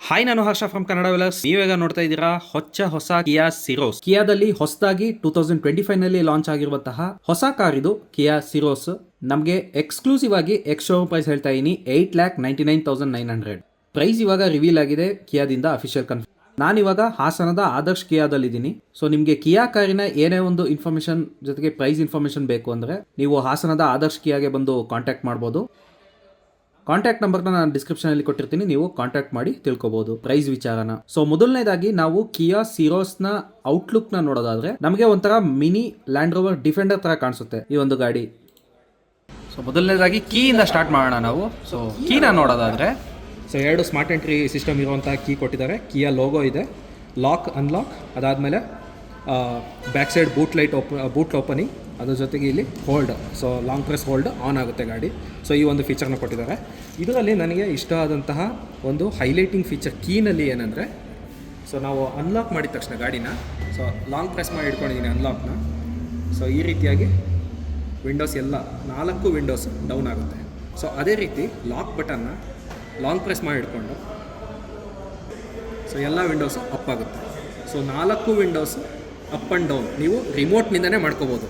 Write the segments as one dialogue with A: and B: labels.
A: Hi, ನಾನು ಹರ್ಷ from Kannada ವೆಲರ್ಸ್. ನೀವೀಗ ನೋಡ್ತಾ ಇದ್ದೀರಾ ಹೊಸ ಕಿಯಾ ಸಿರೋಸ್. ಕಿಯಾದಲ್ಲಿ ಹೊಸದಾಗಿ 2025 ನಲ್ಲಿ ಲಾಂಚ್ ಆಗಿರುವಂತಹ ಹೊಸ ಕಾರ್ ಇದು ಕಿಯಾ ಸಿರೋಸ್. ನಮಗೆ ಎಕ್ಸ್ಕ್ಲೂಸಿವ್ ಆಗಿ ಎಕ್ಸ್ ಶೋರೂಮ್ ಪ್ರೈಸ್ ಹೇಳ್ತಾ ಇದೀನಿ, 8,99,900 ಪ್ರೈಸ್ ಇವಾಗ ರಿವೀಲ್ ಆಗಿದೆ ಕಿಯಾದಿಂದ ಅಫಿಷಿಯಲ್ ಕನ್ಫರ್ಮ್. ನಾನಿವಾಗ ಹಾಸನದ ಆದರ್ಶ್ ಕಿಯಾದಲ್ಲಿ ಇದ್ದೀನಿ. ಸೊ ನಿಮಗೆ ಕಿಯಾ ಕಾರಿನ ಏನೇ ಒಂದು ಇನ್ಫಾರ್ಮೇಶನ್ ಜೊತೆಗೆ ಪ್ರೈಸ್ ಇನ್ಫಾರ್ಮೇಶನ್ ಬೇಕು ಅಂದ್ರೆ ನೀವು ಹಾಸನದ ಆದರ್ಶ್ ಕಿಯಾಗೆ ಬಂದು ಕಾಂಟ್ಯಾಕ್ಟ್ ಮಾಡ್ಬೋದು. ಕಾಂಟ್ಯಾಕ್ಟ್ ನಂಬರ್ನ ನಾನು ಡಿಸ್ಕ್ರಿಪ್ಷನಲ್ಲಿ ಕೊಟ್ಟಿರ್ತೀನಿ, ನೀವು ಕಾಂಟ್ಯಾಕ್ಟ್ ಮಾಡಿ ತಿಳ್ಕೊಬಹುದು ಪ್ರೈಸ್ ವಿಚಾರನ. ಸೊ ಮೊದಲನೇದಾಗಿ ನಾವು ಕಿಯಾ ಸಿರೋಸ್ನ ಔಟ್ಲುಕ್ನ ನೋಡೋದಾದ್ರೆ ನಮಗೆ ಒಂಥರ ಮಿನಿ ಲ್ಯಾಂಡ್ ರೋವರ್ ಡಿಫೆಂಡರ್ ತರ ಕಾಣಿಸುತ್ತೆ ಈ ಒಂದು ಗಾಡಿ. ಸೊ ಮೊದಲನೇದಾಗಿ ಕೀಯಿಂದ ಸ್ಟಾರ್ಟ್ ಮಾಡೋಣ ನಾವು. ಸೊ ಕೀನ ನೋಡೋದಾದ್ರೆ ಸೊ 2 ಸ್ಮಾರ್ಟ್ ಎಂಟ್ರಿ ಸಿಸ್ಟಮ್ ಇರುವಂಥ ಕೀ ಕೊಟ್ಟಿದ್ದಾರೆ. ಕಿಯಾ ಲೋಗೋ ಇದೆ, ಲಾಕ್ ಅನ್ಲಾಕ್, ಅದಾದಮೇಲೆ ಬ್ಯಾಕ್ ಸೈಡ್ ಬೂಟ್ ಓಪನಿಂಗ್, ಅದ್ರ ಜೊತೆಗೆ ಇಲ್ಲಿ hold, so long press hold on ಆಗುತ್ತೆ ಗಾಡಿ. ಸೊ ಈ ಒಂದು ಫೀಚರ್ನ ಕೊಟ್ಟಿದ್ದಾರೆ. ಇದರಲ್ಲಿ ನನಗೆ ಇಷ್ಟ ಆದಂತಹ ಒಂದು ಹೈಲೈಟಿಂಗ್ ಫೀಚರ್ ಕೀನಲ್ಲಿ ಏನಂದರೆ, ಸೊ ನಾವು ಅನ್ಲಾಕ್ ಮಾಡಿದ ತಕ್ಷಣ ಗಾಡಿನ ಸೊ ಲಾಂಗ್ ಪ್ರೆಸ್ ಮಾಡಿ ಇಟ್ಕೊಂಡಿದ್ದೀನಿ ಅನ್ಲಾಕ್ನ. ಸೊ ಈ ರೀತಿಯಾಗಿ ವಿಂಡೋಸ್ ಎಲ್ಲ 4 ವಿಂಡೋಸ್ ಡೌನ್ ಆಗುತ್ತೆ. ಸೊ ಅದೇ ರೀತಿ ಲಾಕ್ ಬಟನ್ನ ಲಾಂಗ್ ಪ್ರೆಸ್ ಮಾಡಿ ಇಟ್ಕೊಂಡು ಸೊ ಎಲ್ಲ ವಿಂಡೋಸು ಅಪ್ ಆಗುತ್ತೆ. So 4 windows up and down ನೀವು ರಿಮೋಟ್ನಿಂದನೇ ಮಾಡ್ಕೋಬೋದು.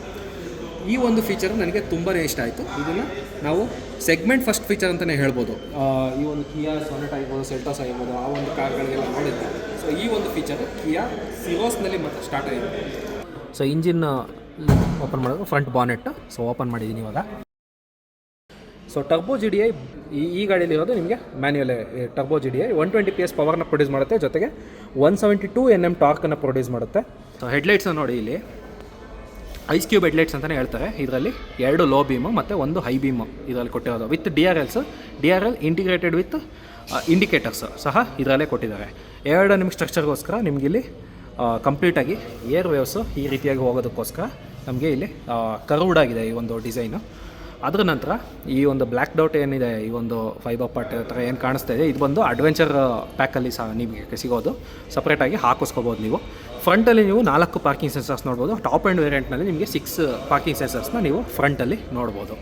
A: ಈ ಒಂದು ಫೀಚರ್ ನನಗೆ ತುಂಬಾ ಇಷ್ಟ ಆಯಿತು. ಇದನ್ನು ನಾವು ಸೆಗ್ಮೆಂಟ್ ಫಸ್ಟ್ ಫೀಚರ್ ಅಂತಲೇ ಹೇಳ್ಬೋದು. ಈ ಒಂದು ಕಿಯಾ ಸೊನೆಟ್ ಆಗಿರ್ಬೋದು, ಸೆಲ್ಟಾಸ್ ಆಗಿರ್ಬೋದು, ಆ ಒಂದು ಕಾರ್ಗಳಿಗೆಲ್ಲ ನೋಡಿದ್ದೆ. ಸೊ ಈ ಒಂದು ಫೀಚರು ಕಿಯಾ ಸಿರೋಸ್ನಲ್ಲಿ ಮತ್ತೆ ಸ್ಟಾರ್ಟ್ ಆಗಿದೆ. ಸೊ ಇಂಜಿನ್ ಓಪನ್ ಮಾಡೋದು, ಫ್ರಂಟ್ ಬಾನೆಟ್ ಸೊ ಓಪನ್ ಮಾಡಿದ್ದೀನಿ ಇವಾಗ. So turbo G D I ಈ ಗಾಡಿಯಲ್ಲಿರೋದು ನಿಮಗೆ manual turbo G D I 120 PS ಪವರ್ನ ಪ್ರೊಡ್ಯೂಸ್ ಮಾಡುತ್ತೆ, ಜೊತೆಗೆ 172 Nm ಟಾರ್ಕನ್ನು ಪ್ರೊಡ್ಯೂಸ್ ಮಾಡುತ್ತೆ. ಸೊ ಹೆಡ್ಲೈಟ್ಸನ್ನು ನೋಡಿ, ಇಲ್ಲಿ ಐಸ್ ಕ್ಯೂಬ್ ಹೆಡ್ಲೈಟ್ಸ್ ಅಂತಲೇ ಹೇಳ್ತಾರೆ. ಇದರಲ್ಲಿ 2 ಲೋ ಬೀಮು ಮತ್ತು 1 ಹೈ ಬೀಮು ಇದರಲ್ಲಿ ಕೊಟ್ಟಿರೋದು with DRL integrated with indicators ಸಹ ಇದರಲ್ಲೇ ಕೊಟ್ಟಿದ್ದಾರೆ. ಏರೋಡೈನಮಿಕ್ ಸ್ಟ್ರಕ್ಚರ್ಗೋಸ್ಕರ ನಿಮಗೆ ಇಲ್ಲಿ ಕಂಪ್ಲೀಟಾಗಿ ಏರ್ ವೇವ್ಸು ಈ ರೀತಿಯಾಗಿ ಹೋಗೋದಕ್ಕೋಸ್ಕರ ನಮಗೆ ಇಲ್ಲಿ ಕರ್ವ್ಡ್ ಆಗಿದೆ ಈ ಒಂದು ಡಿಸೈನು. ಅದರ ನಂತರ ಈ ಒಂದು ಬ್ಲ್ಯಾಕ್ ಡೌಟ್ ಏನಿದೆ, ಈ ಒಂದು ಫೈಬರ್ ಪಾರ್ಟ್ ಥರ ಏನು ಕಾಣಿಸ್ತಾ ಇದೆ, ಇದು ಬಂದು ಅಡ್ವೆಂಚರ್ ಪ್ಯಾಕಲ್ಲಿ ಸಹ ನಿಮಗೆ ಸಿಗೋದು, ಸಪ್ರೇಟಾಗಿ ಹಾಕಿಸ್ಕೋಬೋದು ನೀವು. ಫ್ರಂಟಲ್ಲಿ ನೀವು 4 ಪಾರ್ಕಿಂಗ್ ಸೆನ್ಸರ್ಸ್ ನೋಡ್ಬೋದು. ಟಾಪ್ ಆ್ಯಂಡ್ ವೇರಿಯಂಟ್ನಲ್ಲಿ ನಿಮಗೆ 6 ಪಾರ್ಕಿಂಗ್ ಸೆನ್ಸರ್ಸ್ನ ನೀವು ಫ್ರಂಟಲ್ಲಿ ನೋಡ್ಬೋದು.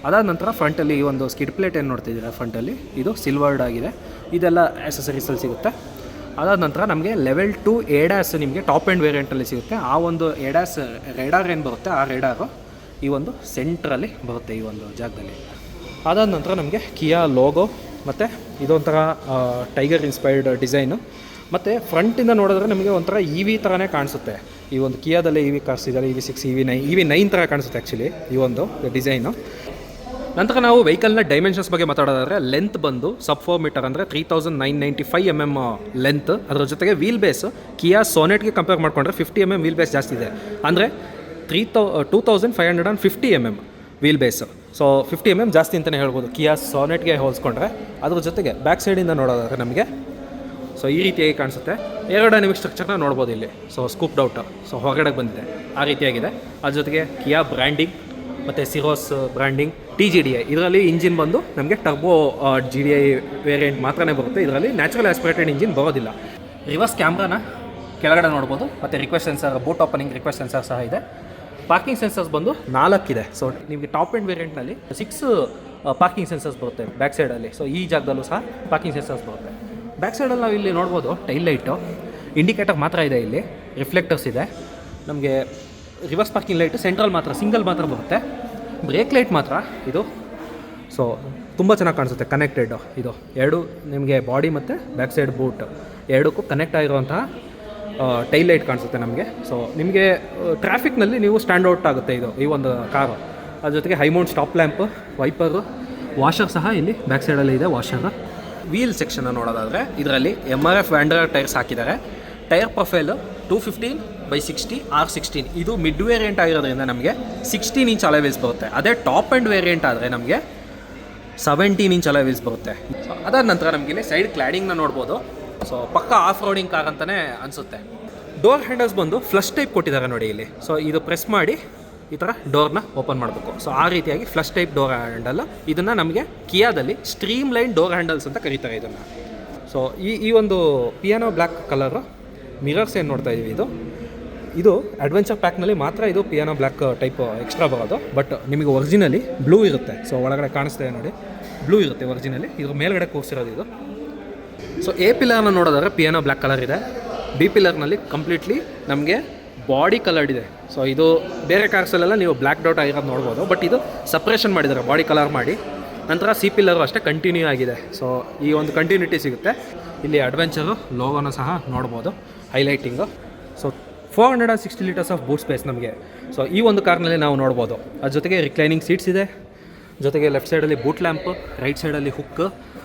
A: ಅದಾದ ನಂತರ ಫ್ರಂಟಲ್ಲಿ ಈ ಒಂದು ಸ್ಕಿಡ್ ಪ್ಲೇಟ್ ಏನು ನೋಡ್ತಿದ್ದೀರಾ ಫ್ರಂಟಲ್ಲಿ, ಇದು ಸಿಲ್ವರ್ಡ್ ಆಗಿದೆ. ಇದೆಲ್ಲ ಆ್ಯಸಸರೀಸಲ್ಲಿ ಸಿಗುತ್ತೆ. ಅದಾದ ನಂತರ ನಮಗೆ ಲೆವೆಲ್ 2 ADAS ನಿಮಗೆ ಟಾಪ್ ಆ್ಯಂಡ್ ವೇರಿಯಂಟಲ್ಲಿ ಸಿಗುತ್ತೆ. ಆ ಒಂದು ADAS ರೇಡಾರ್ ಏನು ಬರುತ್ತೆ, ಆ ರೇಡಾರು ಈ ಒಂದು ಸೆಂಟ್ರಲ್ಲಿ ಬರುತ್ತೆ, ಈ ಒಂದು ಜಾಗದಲ್ಲಿ. ಅದಾದ ನಂತರ ನಮಗೆ ಕಿಯಾ ಲೋಗೋ ಮತ್ತು ಇದೊಂಥರ ಟೈಗರ್ ಇನ್ಸ್ಪೈರ್ಡ್ ಡಿಸೈನು. ಮತ್ತು ಫ್ರಂಟಿಂದ ನೋಡಿದ್ರೆ ನಮಗೆ ಒಂಥರ EV ಥರನೇ ಕಾಣಿಸುತ್ತೆ. ಈ ಒಂದು ಕಿಯಾದಲ್ಲೇ EV ಕಾರ್ಸ್ ಇದ್ದಾರೆ, EV6, EV9 ಥರ ಕಾಣಿಸುತ್ತೆ ಆ್ಯಕ್ಚುಲಿ ಈ ಒಂದು ಡಿಸೈನು. ನಂತರ ನಾವು ವೆಹಿಕಲ್ನ ಡೈಮೆನ್ಷನ್ಸ್ ಬಗ್ಗೆ ಮಾತಾಡೋದಾದರೆ, ಲೆಂತ್ ಬಂದು ಸಬ್ 4 ಮೀಟರ್ ಅಂದರೆ 3,995 mm ಲೆಂತ್. ಅದರ ಜೊತೆಗೆ ವೀಲ್ ಬೇಸ್ ಕಿಯಾ ಸೋನೆಟ್ಗೆ ಕಂಪೇರ್ ಮಾಡಿಕೊಂಡ್ರೆ 50 mm ವೀಲ್ ಬೇಸ್ ಜಾಸ್ತಿ ಇದೆ, ಅಂದರೆ 2,550 mm wheel base. So 50 mm ಜಾಸ್ತಿ ಅಂತಲೇ ಹೇಳ್ಬೋದು ಕಿಯಾ ಸೋನೆಟ್ಗೆ ಹೋಲಿಸ್ಕೊಂಡ್ರೆ. ಅದ್ರ ಜೊತೆಗೆ ಬ್ಯಾಕ್ ಸೈಡಿಂದ ನೋಡೋದಾದ್ರೆ ನಮಗೆ ಸೊ ಈ ರೀತಿಯಾಗಿ ಕಾಣಿಸುತ್ತೆ. ಏರೋಡೈನಮಿಕ್ ಸ್ಟ್ರಕ್ಚರ್ನ ನೋಡ್ಬೋದು ಇಲ್ಲಿ. ಸೊ ಸ್ಕೂಪ್ಡ್ ಔಟ್, ಸೊ ಹೊರಗಡೆ ಬಂದಿದೆ, ಆ ರೀತಿಯಾಗಿದೆ. ಅದ್ರ ಜೊತೆಗೆ ಕಿಯಾ ಬ್ರ್ಯಾಂಡಿಂಗ್ ಮತ್ತು ಸಿರೋಸ್ ಬ್ರ್ಯಾಂಡಿಂಗ್, TGDI. ಇದರಲ್ಲಿ ಇಂಜಿನ್ ಬಂದು ನಮಗೆ ಟರ್ಬೋ GDI ವೇರಿಯಂಟ್ ಮಾತ್ರನೇ ಬರುತ್ತೆ. ಇದರಲ್ಲಿ ನ್ಯಾಚುರಲ್ ಆಸ್ಪಿರೇಟೆಡ್ ಇಂಜಿನ್ ಬರೋದಿಲ್ಲ. ರಿವರ್ಸ್ ಕ್ಯಾಮ್ರಾನ ಕೆಳಗಡೆ ನೋಡ್ಬೋದು, ಮತ್ತು request sensor, boot opening request sensor ಸಹ ಇದೆ. ಪಾರ್ಕಿಂಗ್ ಸೆನ್ಸರ್ಸ್ ಬಂದು 4 ಇದೆ. ಸೊ ನಿಮಗೆ ಟಾಪ್ ಆ್ಯಂಡ್ ವೇರಿಯಂಟ್ನಲ್ಲಿ 6 ಪಾರ್ಕಿಂಗ್ ಸೆನ್ಸರ್ಸ್ ಬರುತ್ತೆ ಬ್ಯಾಕ್ ಸೈಡಲ್ಲಿ. ಸೊ ಈ ಜಾಗದಲ್ಲೂ ಸಹ ಪಾರ್ಕಿಂಗ್ ಸೆನ್ಸರ್ಸ್ ಬರುತ್ತೆ. ಬ್ಯಾಕ್ ಸೈಡಲ್ಲಿ ನಾವು ಇಲ್ಲಿ ನೋಡ್ಬೋದು ಟೈಲ್ ಲೈಟು, ಇಂಡಿಕೇಟರ್ ಮಾತ್ರ ಇದೆ, ಇಲ್ಲಿ ರಿಫ್ಲೆಕ್ಟರ್ಸ್ ಇದೆ. ನಮಗೆ ರಿವರ್ಸ್ ಪಾರ್ಕಿಂಗ್ ಲೈಟು ಸೆಂಟ್ರಲ್ ಮಾತ್ರ, ಸಿಂಗಲ್ ಮಾತ್ರ ಬರುತ್ತೆ. ಬ್ರೇಕ್ ಲೈಟ್ ಮಾತ್ರ ಇದು ಸೊ ತುಂಬ ಚೆನ್ನಾಗಿ ಕಾಣಿಸುತ್ತೆ, ಕನೆಕ್ಟೆಡ್. ಇದು 2 ನಿಮಗೆ ಬಾಡಿ ಮತ್ತು ಬ್ಯಾಕ್ ಸೈಡ್ ಬೂಟ್ ಎರಡಕ್ಕೂ ಕನೆಕ್ಟ್ ಆಗಿರುವಂತಹ ಟೈಲ್ ಲೈಟ್ ಕಾಣಿಸುತ್ತೆ ನಮಗೆ. ಸೊ ನಿಮಗೆ ಟ್ರಾಫಿಕ್ನಲ್ಲಿ ನೀವು ಸ್ಟ್ಯಾಂಡ್ ಔಟ್ ಆಗುತ್ತೆ ಇದು ಈ ಒಂದು ಕಾರು. ಅದ್ರ ಜೊತೆಗೆ high Mount stop lamp, wiper, washer ಸಹ ಇಲ್ಲಿ ಬ್ಯಾಕ್ ಸೈಡಲ್ಲಿ ಇದೆ ವಾಷರ್. ವೀಲ್ ಸೆಕ್ಷನ್ನ ನೋಡೋದಾದರೆ ಇದರಲ್ಲಿ MRF ವ್ಯಾಂಡರ್ ಟೈರ್ಸ್ ಹಾಕಿದ್ದಾರೆ. Tyre profile 215/60 R16. ಇದು ಮಿಡ್ ವೇರಿಯಂಟ್ ಆಗಿರೋದ್ರಿಂದ ನಮಗೆ 16 ಇಂಚ್ ಅಲಾಯ್ ವೀಲ್ಸ್ ಬರುತ್ತೆ. ಅದೇ ಟಾಪ್ ಆ್ಯಂಡ್ ವೇರಿಯಂಟ್ ಆದರೆ ನಮಗೆ 17 ಇಂಚ್ ಅಲಾಯ್ ವೀಲ್ಸ್ ಬರುತ್ತೆ. ಅದಾದ ನಂತರ ನಮಗೆ ಇಲ್ಲಿ ಸೈಡ್ ಕ್ಲಾಡಿಂಗ್ನ ನೋಡ್ಬೋದು. ಸೊ ಪಕ್ಕ ಆಫ್ ರೋಡಿಂಗ್ ಕಾರ್ ಅಂತಲೇ ಅನಿಸುತ್ತೆ. ಡೋರ್ ಹ್ಯಾಂಡಲ್ಸ್ ಬಂದು ಫ್ಲಶ್ ಟೈಪ್ ಕೊಟ್ಟಿದ್ದಾರೆ ನೋಡಿ ಇಲ್ಲಿ. ಸೊ ಇದು ಪ್ರೆಸ್ ಮಾಡಿ ಈ ಥರ ಡೋರ್ನ ಓಪನ್ ಮಾಡಬೇಕು. ಸೊ ಆ ರೀತಿಯಾಗಿ ಫ್ಲಶ್ ಟೈಪ್ ಡೋರ್ ಹ್ಯಾಂಡಲ್. ಇದನ್ನು ನಮಗೆ ಕಿಯಾದಲ್ಲಿ ಸ್ಟ್ರೀಮ್ ಲೈನ್ ಡೋರ್ ಹ್ಯಾಂಡಲ್ಸ್ ಅಂತ ಕರೀತಾರೆ ಇದನ್ನು. ಸೊ ಈ ಒಂದು ಪಿಯಾನೋ ಬ್ಲ್ಯಾಕ್ ಕಲರು ಮಿರರ್ಸ್ ಏನು ನೋಡ್ತಾ ಇದ್ದೀವಿ, ಇದು ಅಡ್ವೆಂಚರ್ ಪ್ಯಾಕ್ನಲ್ಲಿ ಮಾತ್ರ ಇದು ಪಿಯಾನೋ ಬ್ಲ್ಯಾಕ್ ಟೈಪ್ ಎಕ್ಸ್ಟ್ರಾ ಬರೋದು. ಬಟ್ ನಿಮಗೆ ಒರಿಜಿನಲಿ ಬ್ಲೂ ಇರುತ್ತೆ. ಸೊ ಒಳಗಡೆ ಕಾಣಿಸ್ತಾ ಇದೆ ನೋಡಿ, ಬ್ಲೂ ಇರುತ್ತೆ ಒರಿಜಿನಲಿ. ಇದ್ರ ಮೇಲ್ಗಡೆ ಕೂರಿಸಿರೋದು ಇದು. ಸೊ ಎ ಪಿಲ್ಲರ್ನ ನೋಡೋದಾದ್ರೆ ಪಿಯಾನೋ ಬ್ಲ್ಯಾಕ್ ಕಲರ್ ಇದೆ. ಬಿ ಪಿಲ್ಲರ್ನಲ್ಲಿ ಕಂಪ್ಲೀಟ್ಲಿ ನಮಗೆ ಬಾಡಿ ಕಲರ್ಡ್ ಇದೆ. ಸೊ ಇದು ಬೇರೆ ಕಾರ್ಸಲ್ಲೆಲ್ಲ ನೀವು ಬ್ಲ್ಯಾಕ್ ಡಾಟ್ ಆಗಿರೋದು ನೋಡ್ಬೋದು, ಬಟ್ ಇದು ಸಪ್ರೇಷನ್ ಮಾಡಿದ್ದಾರೆ ಬಾಡಿ ಕಲರ್ ಮಾಡಿ. ನಂತರ ಸಿ ಪಿಲ್ಲರು ಅಷ್ಟೇ ಕಂಟಿನ್ಯೂ ಆಗಿದೆ. ಸೊ ಈ ಒಂದು ಕಂಟಿನ್ಯೂಟಿ ಸಿಗುತ್ತೆ. ಇಲ್ಲಿ ಅಡ್ವೆಂಚರು ಲೋಗೋನ ಸಹ ನೋಡ್ಬೋದು, highlighting. So 460 litres of boot space ನಮಗೆ. ಸೊ ಈ ಒಂದು ಕಾರ್ನಲ್ಲಿ ನಾವು ನೋಡ್ಬೋದು. ಅದ್ರ ಜೊತೆಗೆ ರಿಕ್ಲೈನಿಂಗ್ ಸೀಟ್ಸ್ ಇದೆ, ಜೊತೆಗೆ ಲೆಫ್ಟ್ ಸೈಡಲ್ಲಿ ಬೂಟ್ ಲ್ಯಾಂಪ್, ರೈಟ್ ಸೈಡಲ್ಲಿ ಹುಕ್.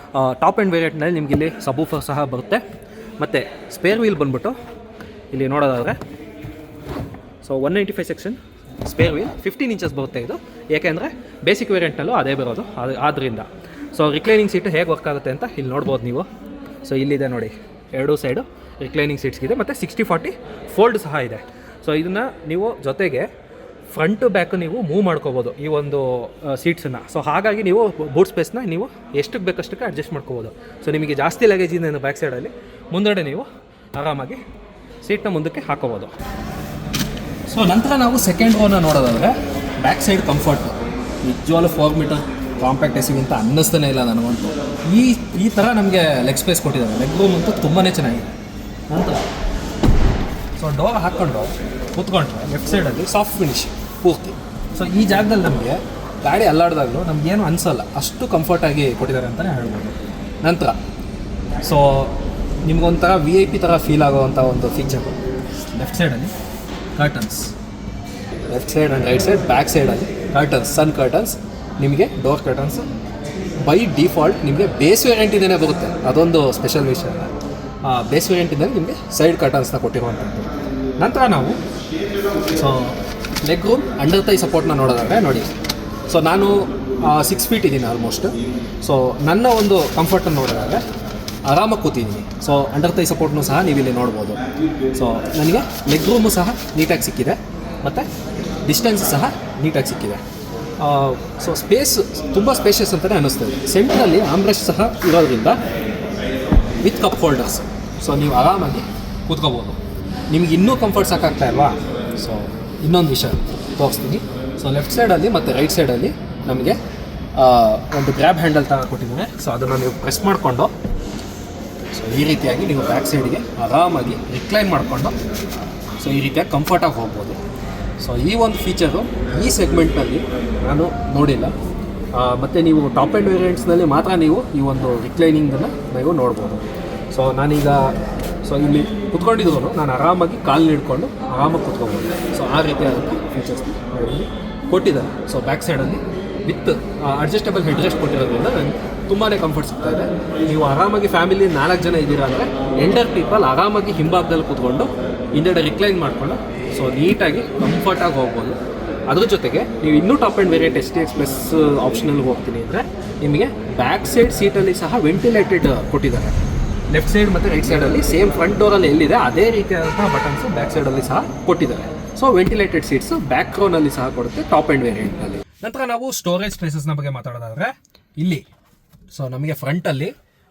A: ಟಾಪ್ ಆ್ಯಂಡ್ ವೇರಿಯಂಟ್ನಲ್ಲಿ ನಿಮಗೆ ಇಲ್ಲಿ ಸಬೂಫರ್ ಸಹ ಬರುತ್ತೆ. ಮತ್ತು ಸ್ಪೇರ್ ವೀಲ್ ಬಂದ್ಬಿಟ್ಟು ಇಲ್ಲಿ ನೋಡೋದಾದರೆ so 195 section spare wheel 15 inches ಬರುತ್ತೆ ಇದು, ಏಕೆಂದರೆ ಬೇಸಿಕ್ ವೇರಿಯಂಟ್ನಲ್ಲೂ ಅದೇ ಬರೋದು ಆದ್ದರಿಂದ. ಸೊ ರಿಕ್ಲೈನಿಂಗ್ ಸೀಟು ಹೇಗೆ ವರ್ಕ್ ಆಗುತ್ತೆ ಅಂತ ಇಲ್ಲಿ ನೋಡ್ಬೋದು ನೀವು. ಸೊ ಇಲ್ಲಿದೆ ನೋಡಿ, ಎರಡೂ ಸೈಡು ರಿಕ್ಲೈನಿಂಗ್ ಸೀಟ್ಸ್ಗಿದೆ ಮತ್ತು 60/40 ಫೋಲ್ಡ್ ಸಹ ಇದೆ. ಸೊ ಇದನ್ನು ನೀವು ಜೊತೆಗೆ ಫ್ರಂಟ್ ಬ್ಯಾಕ್ ನೀವು ಮೂವ್ ಮಾಡ್ಕೋಬೋದು ಈ ಒಂದು ಸೀಟ್ಸನ್ನು. ಸೊ ಹಾಗಾಗಿ ನೀವು ಬೂಟ್ ಸ್ಪೇಸ್ನ ನೀವು ಎಷ್ಟಕ್ಕೆ ಬೇಕಷ್ಟಕ್ಕೆ ಅಡ್ಜಸ್ಟ್ ಮಾಡ್ಕೋಬೋದು. ಸೊ ನಿಮಗೆ ಜಾಸ್ತಿ ಲಗೇಜ್ ಇದೆ ಬ್ಯಾಕ್ ಸೈಡಲ್ಲಿ, ಮುಂದಡೆ ನೀವು ಆರಾಮಾಗಿ ಸೀಟ್ನ ಮುಂದಕ್ಕೆ ಹಾಕೋಬೋದು. ಸೊ ನಂತರ ನಾವು ಸೆಕೆಂಡ್ ರೋನ ನೋಡೋದಾದರೆ ಬ್ಯಾಕ್ ಸೈಡ್ ಕಂಫರ್ಟು ನಿಜವಾಗ್ಲೂ 4 ಮೀಟರ್ ಕಾಂಪ್ಯಾಕ್ಟ್ ಎಸ್ ಅಂತ ಅನ್ನಿಸ್ತಾನೆ ಇಲ್ಲ ನನಗಂತೂ. ಈ ಥರ ನಮಗೆ ಲೆಗ್ ಸ್ಪೇಸ್ ಕೊಟ್ಟಿದ್ದಾರೆ. ಲೆಗ್ ರೂಮ್ ಅಂತೂ ತುಂಬಾ ಚೆನ್ನಾಗಿದೆ. ನಂತರ ಸೊ ಡೋರ್ ಹಾಕ್ಕೊಂಡು ಕೂತ್ಕೊಂಡ್ರೆ ಲೆಫ್ಟ್ ಸೈಡಲ್ಲಿ ಸಾಫ್ಟ್ ಫಿನಿಶ್ ಪೂರ್ತಿ. ಸೊ ಈ ಜಾಗದಲ್ಲಿ ನಮಗೆ ಗಾಡಿ ಅಲ್ಲಾಡಿದಾಗಲೂ ನಮಗೇನು ಅನಿಸಲ್ಲ, ಅಷ್ಟು ಕಂಫರ್ಟಾಗಿ ಕೊಟ್ಟಿದ್ದಾರೆ ಅಂತಲೇ ಹೇಳ್ಬೋದು. ನಂತರ ಸೊ ನಿಮ್ಗೊಂಥರ VIP ಥರ ಫೀಲ್ ಆಗೋವಂಥ ಒಂದು ಫೀಚರು ಲೆಫ್ಟ್ ಸೈಡಲ್ಲಿ curtains, left side and right side back ಸೈಡಲ್ಲಿ ಕರ್ಟನ್ಸ್, ಸನ್ ಕರ್ಟನ್ಸ್, ನಿಮಗೆ ಡೋರ್ ಕರ್ಟನ್ಸ್ ಬೈ ಡಿಫಾಲ್ಟ್ ನಿಮಗೆ ಬೇಸ್ ವೇರಿಯಂಟಿಂದನೇ ಬರುತ್ತೆ. ಅದೊಂದು ಸ್ಪೆಷಲ್ ವಿಷಯ. ಬೇಸ್ ವೇರಿಯಂಟಿಂದಲ್ಲಿ ನಿಮಗೆ ಸೈಡ್ ಕರ್ಟನ್ಸ್ನ ಕೊಟ್ಟಿರುವಂಥದ್ದು. ನಂತರ ನಾವು so leg room under thigh ಸಪೋರ್ಟ್ನ ನೋಡೋದಾದರೆ ನೋಡಿ. ಸೊ ನಾನು 6 ಫೀಟ್ ಇದ್ದೀನಿ ಆಲ್ಮೋಸ್ಟ್. ಸೊ ನನ್ನ ಒಂದು ಕಂಫರ್ಟನ್ನು ನೋಡೋದಾದರೆ ಆರಾಮಾಗಿ ಕೂತಿದ್ದೀನಿ. ಸೊ ಅಂಡರ್ ಥೈ ಸಪೋರ್ಟ್ನೂ ಸಹ ನೀವಿಲ್ಲಿ ನೋಡ್ಬೋದು. ಸೊ ನನಗೆ ಲೆಗ್ ರೂಮು ಸಹ ನೀಟಾಗಿ ಸಿಕ್ಕಿದೆ ಮತ್ತು ಡಿಸ್ಟೆನ್ಸ್ ಸಹ ನೀಟಾಗಿ ಸಿಕ್ಕಿದೆ. ಸೊ ಸ್ಪೇಸ್ ತುಂಬ ಸ್ಪೇಷಿಯಸ್ ಅಂತಲೇ ಅನ್ನಿಸ್ತದೆ. ಸೆಂಟ್ರಲ್ಲಿ ಆಮ್ರೆಸ್ಟ್ ಸಹ ಇರೋದ್ರಿಂದ ವಿತ್ ಕಪ್ ಹೋಲ್ಡರ್ಸ್. ಸೊ ನೀವು ಆರಾಮಾಗಿ ಕೂತ್ಕೋಬೋದು. ನಿಮ್ಗೆ ಇನ್ನೂ ಕಂಫರ್ಟ್ ಸಾಕಾಗ್ತಾ ಇಲ್ವಾ? ಸೊ ಇನ್ನೊಂದು ವಿಷಯ ತೋರಿಸ್ತೀನಿ. ಸೊ ಲೆಫ್ಟ್ ಸೈಡಲ್ಲಿ ಮತ್ತು ರೈಟ್ ಸೈಡಲ್ಲಿ ನಮಗೆ ಒಂದು ಗ್ರ್ಯಾಬ್ ಹ್ಯಾಂಡಲ್ ಥರ ಕೊಟ್ಟಿದ್ದಾರೆ. ಸೊ ಅದನ್ನು ನೀವು ಪ್ರೆಸ್ ಮಾಡಿಕೊಂಡು ಸೊ ಈ ರೀತಿಯಾಗಿ ನೀವು ಬ್ಯಾಕ್ ಸೈಡ್ಗೆ ಆರಾಮಾಗಿ ರಿಕ್ಲೈನ್ ಮಾಡಿಕೊಂಡು ಸೊ ಈ ರೀತಿಯಾಗಿ ಕಂಫರ್ಟಾಗಿ ಹೋಗ್ಬೋದು. ಸೊ ಈ ಒಂದು ಫೀಚರು ಈ ಸೆಗ್ಮೆಂಟ್ನಲ್ಲಿ ನಾನು ನೋಡಿಲ್ಲ. ಮತ್ತು ನೀವು ಟಾಪ್ ಆ್ಯಂಡ್ ವೇರಿಯಂಟ್ಸ್ನಲ್ಲಿ ಮಾತ್ರ ನೀವು ಈ ಒಂದು ರಿಕ್ಲೈನಿಂಗನ್ನು ನೀವು ನೋಡ್ಬೋದು. ಸೊ ನಾನೀಗ ಸೊ ಇಲ್ಲಿ ಕುತ್ಕೊಂಡಿದ್ರು ನಾನು ಆರಾಮಾಗಿ ಕಾಲು ಹಿಡ್ಕೊಂಡು ಆರಾಮಾಗಿ ಕುತ್ಕೋಬೋದು. ಸೊ ಆ ರೀತಿಯಾದಂಥ ಫೀಚರ್ಸ್ ಕೊಟ್ಟಿದ್ದಾರೆ. ಸೊ ಬ್ಯಾಕ್ ಸೈಡಲ್ಲಿ ವಿತ್ ಅಡ್ಜಸ್ಟಬಲ್ ಹೆಡ್ ರೆಸ್ಟ್ ಕೊಟ್ಟಿರೋದ್ರಿಂದ ನನಗೆ ತುಂಬಾ ಕಂಫರ್ಟ್ ಸಿಗ್ತಾ ಇದೆ. ನೀವು ಆರಾಮಾಗಿ ಫ್ಯಾಮಿಲಿ 4 ಜನ ಇದ್ದೀರಾ ಅಂದರೆ ಎಂಡರ್ ಪೀಪಲ್ ಆರಾಮಾಗಿ ಹಿಂಭಾಗದಲ್ಲಿ ಕೂತ್ಕೊಂಡು ಹಿಂದೆಡೆ ರಿಕ್ಲೈನ್ ಮಾಡಿಕೊಂಡು ಸೊ ನೀಟಾಗಿ ಕಂಫರ್ಟಾಗಿ ಹೋಗ್ಬೋದು. ಅದ್ರ ಜೊತೆಗೆ ನೀವು ಇನ್ನೂ top and variant STX plus ಆಪ್ಷನಲ್ಲಿ ಹೋಗ್ತೀನಿ ಅಂದರೆ ನಿಮಗೆ ಬ್ಯಾಕ್ ಸೈಡ್ ಸೀಟಲ್ಲಿ ಸಹ ವೆಂಟಿಲೇಟೆಡ್ ಕೊಟ್ಟಿದ್ದಾರೆ. ಲೆಫ್ಟ್ ಸೈಡ್ ಮತ್ತು ರೈಟ್ ಸೈಡಲ್ಲಿ ಸೇಮ್ ಫ್ರಂಟ್ ಡೋರಲ್ಲಿ ಎಲ್ಲಿದೆ ಅದೇ ರೀತಿಯಾದಂಥ ಬಟನ್ಸು ಬ್ಯಾಕ್ ಸೈಡಲ್ಲಿ ಸಹ ಕೊಟ್ಟಿದ್ದಾರೆ. ಸೊ ವೆಂಟಿಲೇಟೆಡ್ ಸೀಟ್ಸು ಬ್ಯಾಕ್ ರೋನಲ್ಲಿ ಸಹ ಕೊಡುತ್ತೆ ಟಾಪ್ ಆ್ಯಂಡ್ ವೇರಿಯಂಟ್ನಲ್ಲಿ. ನಂತರ ನಾವು ಸ್ಟೋರೇಜ್ ಸ್ಪೇಸಸ್ನ ಬಗ್ಗೆ ಮಾತಾಡೋದಾದರೆ ಇಲ್ಲಿ ಸೊ ನಮಗೆ ಫ್ರಂಟಲ್ಲಿ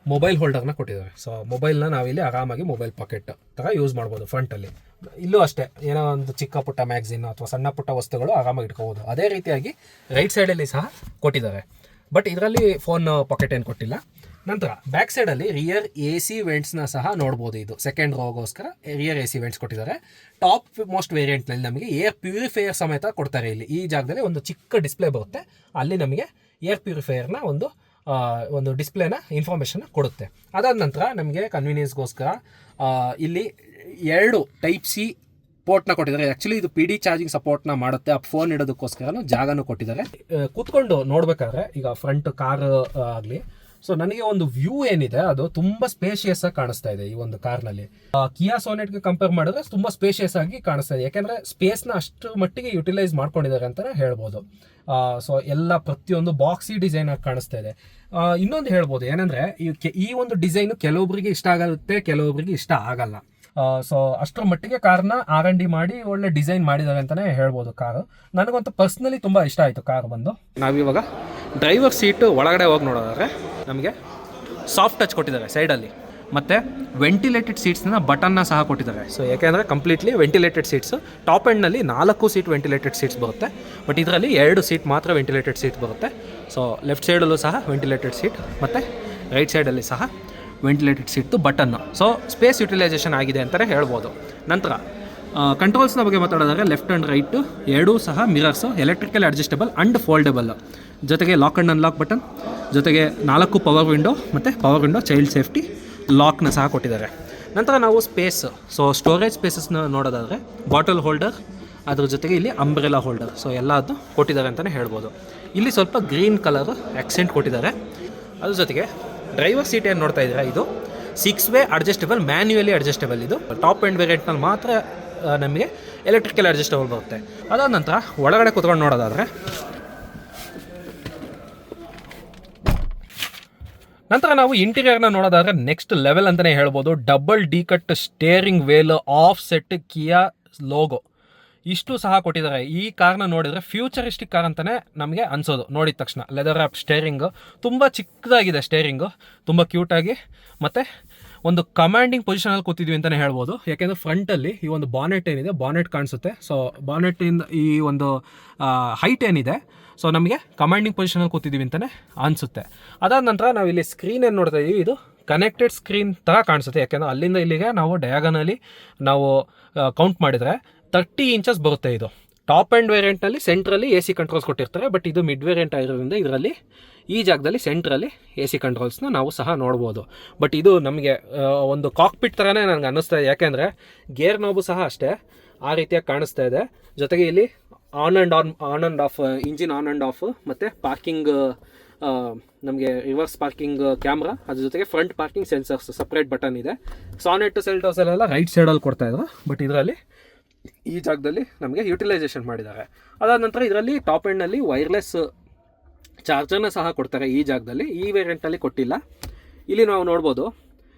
A: ಮೊಬೈಲ್ ಹೋಲ್ಡರ್ನ ಕೊಟ್ಟಿದ್ದಾರೆ. ಸೊ ಮೊಬೈಲ್ನ ನಾವಿಲ್ಲಿ ಆರಾಮಾಗಿ ಮೊಬೈಲ್ ಪಾಕೆಟ್ ಥರ ಯೂಸ್ ಮಾಡ್ಬೋದು. ಫ್ರಂಟಲ್ಲಿ ಇಲ್ಲೂ ಅಷ್ಟೇ ಏನೋ ಒಂದು ಚಿಕ್ಕ ಪುಟ್ಟ ಮ್ಯಾಗ್ಝಿನ್ ಅಥವಾ ಸಣ್ಣ ಪುಟ್ಟ ವಸ್ತುಗಳು ಆರಾಮಾಗಿ ಇಟ್ಕೋಬೋದು. ಅದೇ ರೀತಿಯಾಗಿ ರೈಟ್ ಸೈಡಲ್ಲಿ ಸಹ ಕೊಟ್ಟಿದ್ದಾರೆ. ಬಟ್ ಇದರಲ್ಲಿ ಫೋನ್ ಪಾಕೆಟ್ ಏನು ಕೊಟ್ಟಿಲ್ಲ. ನಂತರ ಬ್ಯಾಕ್ ಸೈಡಲ್ಲಿ ರಿಯರ್ AC ವೆಂಟ್ಸ್ನ ಸಹ ನೋಡ್ಬೋದು. ಇದು ಸೆಕೆಂಡ್ ರೋಗೋಸ್ಕರ ರಿಯರ್ AC ವೆಂಟ್ಸ್ ಕೊಟ್ಟಿದ್ದಾರೆ. ಟಾಪ್ ಮೋಸ್ಟ್ ವೇರಿಯಂಟ್ನಲ್ಲಿ ನಮಗೆ ಏರ್ ಪ್ಯೂರಿಫೈಯರ್ ಸಮೇತ ಕೊಡ್ತಾರೆ. ಇಲ್ಲಿ ಈ ಜಾಗದಲ್ಲಿ ಒಂದು ಚಿಕ್ಕ ಡಿಸ್ಪ್ಲೇ ಬರುತ್ತೆ, ಅಲ್ಲಿ ನಮಗೆ ಏರ್ ಪ್ಯೂರಿಫೈಯರ್ನ ಒಂದು ಡಿಸ್ಪ್ಲೇನ ಇನ್ಫಾರ್ಮೇಷನ್ ಕೊಡುತ್ತೆ. ಅದಾದ ನಂತರ ನಮಗೆ ಕನ್ವೀನಿಯನ್ಸ್ಗೋಸ್ಕರ ಇಲ್ಲಿ 2 Type C ಪೋರ್ಟ್ನ ಕೊಟ್ಟಿದ್ದಾರೆ. ಆ್ಯಕ್ಚುಲಿ ಇದು PD ಚಾರ್ಜಿಂಗ್ ಸಪೋರ್ಟ್ನ ಮಾಡುತ್ತೆ. ಆ ಫೋನ್ ಇಡೋದಕ್ಕೋಸ್ಕರನೂ ಜಾಗನೂ ಕೊಟ್ಟಿದ್ದಾರೆ. ಕೂತ್ಕೊಂಡು ನೋಡಬೇಕಾದ್ರೆ ಈಗ ಫ್ರಂಟ್ ಕಾರ್ ಆಗಲಿ ಸೊ ನನಗೆ ಒಂದು ವ್ಯೂ ಏನಿದೆ ಅದು ತುಂಬ ಸ್ಪೇಷಿಯಸ್ ಆಗಿ ಕಾಣಿಸ್ತಾ ಇದೆ. ಈ ಒಂದು ಕಾರ್ನಲ್ಲಿ ಕಿಯಾ ಸೋನೆಟ್ಗೆ ಕಂಪೇರ್ ಮಾಡಿದ್ರೆ ತುಂಬ ಸ್ಪೇಷಿಯಸ್ ಆಗಿ ಕಾಣಿಸ್ತಾ ಇದೆ. ಯಾಕೆಂದರೆ ಸ್ಪೇಸ್ನ ಅಷ್ಟು ಮಟ್ಟಿಗೆ ಯುಟಿಲೈಸ್ ಮಾಡ್ಕೊಂಡಿದ್ದಾರೆ ಅಂತಲೇ ಹೇಳ್ಬೋದು. ಸೊ ಎಲ್ಲ ಪ್ರತಿಯೊಂದು ಬಾಕ್ಸಿ ಡಿಸೈನ್ ಆಗಿ ಕಾಣಿಸ್ತಾ ಇದೆ. ಇನ್ನೊಂದು ಹೇಳ್ಬೋದು ಏನಂದರೆ ಈ ಒಂದು ಡಿಸೈನು ಕೆಲವೊಬ್ಬರಿಗೆ ಇಷ್ಟ ಆಗುತ್ತೆ, ಕೆಲವೊಬ್ಬರಿಗೆ ಇಷ್ಟ ಆಗಲ್ಲ. ಸೊ ಅಷ್ಟರ ಮಟ್ಟಿಗೆ ಕಾರ್ನ R&D ಮಾಡಿ ಒಳ್ಳೆ ಡಿಸೈನ್ ಮಾಡಿದ್ದಾರೆ ಅಂತಲೇ ಹೇಳ್ಬೋದು. ಕಾರು ನನಗಂತೂ ಪರ್ಸ್ನಲಿ ತುಂಬ ಇಷ್ಟ ಆಯಿತು ಕಾರು ಬಂದು. ನಾವಿವಾಗ ಡ್ರೈವರ್ ಸೀಟು ಒಳಗಡೆ ಹೋಗಿ ನೋಡೋದಾದ್ರೆ ನಮಗೆ ಸಾಫ್ಟ್ ಟಚ್ ಕೊಟ್ಟಿದ್ದಾರೆ ಸೈಡಲ್ಲಿ, ಮತ್ತು ವೆಂಟಿಲೇಟೆಡ್ ಸೀಟ್ಸ್ನ ಬಟನ್ನ ಸಹ ಕೊಟ್ಟಿದ್ದಾರೆ. ಸೊ ಯಾಕೆಂದರೆ ಕಂಪ್ಲೀಟ್ಲಿ ವೆಂಟಿಲೇಟೆಡ್ ಸೀಟ್ಸ್. ಟಾಪ್ ಎಂಡ್ನಲ್ಲಿ 4 ಸೀಟ್ ವೆಂಟಿಲೇಟೆಡ್ ಸೀಟ್ಸ್ ಬರುತ್ತೆ, ಬಟ್ ಇದರಲ್ಲಿ 2 ಸೀಟ್ ಮಾತ್ರ ವೆಂಟಿಲೇಟೆಡ್ ಸೀಟ್ ಬರುತ್ತೆ. ಸೊ ಲೆಫ್ಟ್ ಸೈಡಲ್ಲೂ ಸಹ ವೆಂಟಿಲೇಟೆಡ್ ಸೀಟ್ ಮತ್ತು ರೈಟ್ ಸೈಡಲ್ಲಿ ಸಹ ವೆಂಟಿಲೇಟೆಡ್ ಸೀಟ್ದು ಬಟನ್ನು. ಸೊ ಸ್ಪೇಸ್ ಯುಟಿಲೈಸೇಷನ್ ಆಗಿದೆ ಅಂತಲೇ ಹೇಳ್ಬೋದು. ನಂತರ ಕಂಟ್ರೋಲ್ಸ್ನ ಬಗ್ಗೆ ಮಾತಾಡೋದಾದ್ರೆ ಲೆಫ್ಟ್ ಆ್ಯಂಡ್ ರೈಟು ಎರಡೂ ಸಹ mirrors, electrical adjustable and foldable, ಜೊತೆಗೆ ಲಾಕ್ ಆ್ಯಂಡ್ ಅನ್ಲಾಕ್ ಬಟನ್, ಜೊತೆಗೆ 4 ಪವರ್ ವಿಂಡೋ ಮತ್ತು ಪವರ್ ವಿಂಡೋ ಚೈಲ್ಡ್ ಸೇಫ್ಟಿ ಲಾಕ್ನ ಸಹ ಕೊಟ್ಟಿದ್ದಾರೆ. ನಂತರ ನಾವು ಸ್ಪೇಸ್, ಸೊ ಸ್ಟೋರೇಜ್ ಸ್ಪೇಸಸ್ನ ನೋಡೋದಾದರೆ ಬಾಟಲ್ ಹೋಲ್ಡರ್, ಅದ್ರ ಜೊತೆಗೆ ಇಲ್ಲಿ ಅಂಬ್ರೆಲಾ ಹೋಲ್ಡರ್, ಸೊ ಎಲ್ಲ ಅದು ಕೊಟ್ಟಿದ್ದಾರೆ ಅಂತಲೇ ಹೇಳ್ಬೋದು. ಇಲ್ಲಿ ಸ್ವಲ್ಪ ಗ್ರೀನ್ ಕಲರ್ ಆಕ್ಸೆಂಟ್ ಕೊಟ್ಟಿದ್ದಾರೆ. ಅದ್ರ ಜೊತೆಗೆ ಡ್ರೈವರ್ ಸೀಟ್ ಏನು ನೋಡ್ತಾ ಇದ್ದೀರಾ, ಇದು 6 ವೇ ಅಡ್ಜಸ್ಟಬಲ್, ಮ್ಯಾನ್ಯುಯಲಿ ಅಡ್ಜಸ್ಟಬಲ್. ಇದು ಟಾಪ್ ಆ್ಯಂಡ್ ವೇರಿಯಂಟ್ನಲ್ಲಿ ಮಾತ್ರ ನಮಗೆ ಎಲೆಕ್ಟ್ರಿಕಲ್ ಅಡ್ಜಸ್ಟಬಲ್ ಬರುತ್ತೆ. ಅದಾದ ನಂತರ ಒಳಗಡೆ ಕೂತ್ಕೊಂಡು ನೋಡೋದಾದರೆ, ನಂತರ ನಾವು ಇಂಟೀರಿಯರ್ನ ನೋಡೋದಾದ್ರೆ ನೆಕ್ಸ್ಟ್ ಲೆವೆಲ್ ಅಂತಲೇ ಹೇಳ್ಬೋದು. Double D cut steering wheel, offset Kia logo ಇಷ್ಟು ಸಹ ಕೊಟ್ಟಿದ್ದಾರೆ. ಈ ಕಾರ್ನ ನೋಡಿದರೆ ಫ್ಯೂಚರಿಸ್ಟಿಕ್ ಕಾರ್ ಅಂತಲೇ ನಮಗೆ ಅನಿಸೋದು ನೋಡಿದ ತಕ್ಷಣ. ಲೆದರ್ ಆ್ಯಪ್ ಸ್ಟೇರಿಂಗು ತುಂಬ ಚಿಕ್ಕದಾಗಿದೆ, ಸ್ಟೇರಿಂಗು ತುಂಬ ಕ್ಯೂಟಾಗಿ, ಮತ್ತು ಒಂದು ಕಮಾಂಡಿಂಗ್ ಪೊಸಿಷನಲ್ಲಿ ಕೂತಿದ್ವಿ ಅಂತಲೇ ಹೇಳ್ಬೋದು. ಯಾಕೆಂದರೆ ಫ್ರಂಟಲ್ಲಿ ಈ ಒಂದು ಬಾನೆಟ್ ಏನಿದೆ, ಬಾನೆಟ್ ಕಾಣಿಸುತ್ತೆ. ಸೊ ಬಾನೆಟ್ಟಿಂದ ಈ ಒಂದು ಹೈಟ್ ಏನಿದೆ, ಸೊ ನಮಗೆ ಕಮಾಂಡಿಂಗ್ ಪೊಸಿಷನಲ್ಲಿ ಕೂತಿದ್ದೀವಿ ಅಂತಲೇ ಅನಿಸುತ್ತೆ. ಅದಾದ ನಂತರ ನಾವು ಇಲ್ಲಿ ಸ್ಕ್ರೀನ್ ಏನು ನೋಡ್ತಾ ಇದ್ದೀವಿ, ಇದು ಕನೆಕ್ಟೆಡ್ ಸ್ಕ್ರೀನ್ ಥರ ಕಾಣಿಸುತ್ತೆ. ಯಾಕೆಂದರೆ ಅಲ್ಲಿಂದ ಇಲ್ಲಿಗೆ ನಾವು ಡಯಾಗನಲ್ಲಿ ನಾವು ಕೌಂಟ್ ಮಾಡಿದರೆ 30 ಇಂಚಸ್ ಬರುತ್ತೆ. ಇದು ಟಾಪ್ ಆ್ಯಂಡ್ ವೇರಿಯಂಟ್ನಲ್ಲಿ ಸೆಂಟ್ರಲ್ಲಿ AC ಕಂಟ್ರೋಲ್ಸ್ ಕೊಟ್ಟಿರ್ತಾರೆ. ಬಟ್ ಇದು ಮಿಡ್ ವೇರಿಯಂಟ್ ಆಗಿರೋದ್ರಿಂದ ಇದರಲ್ಲಿ ಈ ಜಾಗದಲ್ಲಿ ಸೆಂಟ್ರಲ್ಲಿ AC ಕಂಟ್ರೋಲ್ಸ್ನ ನಾವು ಸಹ ನೋಡ್ಬೋದು. ಬಟ್ ಇದು ನಮಗೆ ಒಂದು ಕಾಕ್ಪಿಟ್ ಥರನೇ ನನಗೆ ಅನ್ನಿಸ್ತಾ ಇದೆ. ಯಾಕೆಂದರೆ ಗೇರ್ ನೋಬು ಸಹ ಅಷ್ಟೇ ಆ ರೀತಿಯಾಗಿ ಕಾಣಿಸ್ತಾ ಇದೆ. ಜೊತೆಗೆ ಇಲ್ಲಿ on and of engine on and of, ಮತ್ತು ಪಾರ್ಕಿಂಗ್, ನಮಗೆ ರಿವರ್ಸ್ ಪಾರ್ಕಿಂಗ್ ಕ್ಯಾಮ್ರಾ, ಅದ್ರ ಜೊತೆಗೆ front parking sensors separate button ಇದೆ. ಸಾನೆಟ್ ಸೆಲ್ಟೋಸ್ ಎಲ್ಲ ರೈಟ್ ಸೈಡಲ್ಲಿ ಕೊಡ್ತಾಯಿದ್ರು, ಬಟ್ ಇದರಲ್ಲಿ ಈ ಜಾಗದಲ್ಲಿ ನಮಗೆ ಯುಟಿಲೈಸೇಷನ್ ಮಾಡಿದ್ದಾರೆ. ಅದಾದ ನಂತರ ಇದರಲ್ಲಿ ಟಾಪ್ ಎಂಡ್ನಲ್ಲಿ ವೈರ್ಲೆಸ್ ಚಾರ್ಜರ್ನ ಸಹ ಕೊಡ್ತಾರೆ ಈ ಜಾಗದಲ್ಲಿ. ಈ ವೇರಿಯಂಟಲ್ಲಿ ಕೊಟ್ಟಿಲ್ಲ. ಇಲ್ಲಿ ನಾವು ನೋಡ್ಬೋದು